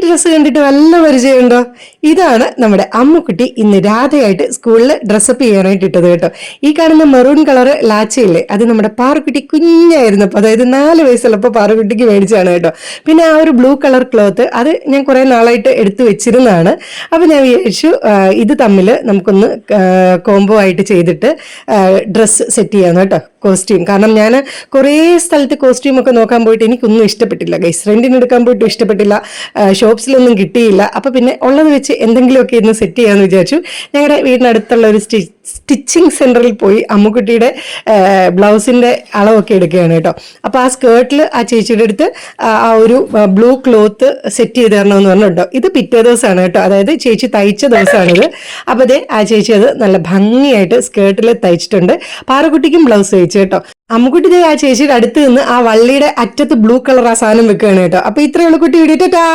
Dress കണ്ടിട്ട് വല്ല പരിചയമുണ്ടോ? ഇതാണ് നമ്മുടെ അമ്മുക്കുട്ടി ഇന്ന് രാധയായിട്ട് സ്കൂളിൽ ഡ്രസ്സപ്പ് ചെയ്യാനായിട്ട് ഇട്ടത് കേട്ടോ. ഈ കാണുന്ന മെറൂൺ കളർ ലാച്ചയില്ലേ, അത് നമ്മുടെ പാറുക്കുട്ടി കുഞ്ഞായിരുന്നപ്പോൾ, അതായത് 4 വയസ്സുള്ളപ്പോൾ പാറുക്കുട്ടിക്ക് മേടിച്ചാണ് കേട്ടോ. പിന്നെ ആ ഒരു ബ്ലൂ കളർ ക്ലോത്ത് അത് ഞാൻ കുറേ നാളായിട്ട് എടുത്തു വെച്ചിരുന്നതാണ്. അപ്പോൾ ഞാൻ വിചാരിച്ചു ഇത് തമ്മിൽ നമുക്കൊന്ന് കോംബോ ആയിട്ട് ചെയ്തിട്ട് ഡ്രസ്സ് സെറ്റ് ചെയ്യാന്ന് കേട്ടോ, കോസ്റ്റ്യൂം. കാരണം ഞാൻ കുറേ സ്ഥലത്ത് കോസ്റ്റ്യൂം ഒക്കെ നോക്കാൻ പോയിട്ട് എനിക്കൊന്നും ഇഷ്ടപ്പെട്ടില്ല ഗൈസ്. റെന്റിന് എടുക്കാൻ പോയിട്ട് ഇഷ്ടപ്പെട്ടില്ല, ഷോപ്സിലൊന്നും കിട്ടിയില്ല. അപ്പോൾ പിന്നെ ഉള്ളത് വെച്ച് എന്തെങ്കിലുമൊക്കെ ഇന്ന് സെറ്റ് ചെയ്യാമെന്ന് വിചാരിച്ചു. ഞങ്ങളുടെ വീടിനടുത്തുള്ള ഒരു സ്റ്റിച്ചിങ് സെൻറ്ററിൽ പോയി അമ്മുക്കുട്ടിയുടെ ബ്ലൗസിൻ്റെ അളവൊക്കെ എടുക്കുകയാണ് കേട്ടോ. അപ്പോൾ ആ സ്കേർട്ടിൽ ആ ചേച്ചിയുടെ അടുത്ത് ആ ഒരു ബ്ലൂ ക്ലോത്ത് സെറ്റ് ചെയ്ത് തരണമെന്ന് പറഞ്ഞിട്ടോ. ഇത് പിറ്റേ ദിവസമാണ് കേട്ടോ, അതായത് ചേച്ചി തയ്ച്ച ദിവസമാണിത്. അപ്പോൾ അതെ ആ ചേച്ചി അത് നല്ല ഭംഗിയായിട്ട് സ്കേർട്ടിൽ തയ്ച്ചിട്ടുണ്ട്. പാറക്കുട്ടിക്കും ബ്ലൗസ് തയ്ച്ചു കേട്ടോ. അമ്മുക്കുട്ടി ആ ചേച്ചിയുടെ അടുത്ത് നിന്ന് ആ വള്ളിയുടെ അറ്റത്ത് ബ്ലൂ കളർ ആ സാധനം വെക്കുകയാണ് കേട്ടോ. അപ്പോൾ ഇത്രയുള്ള കുട്ടി വീഡിയോ ടാ.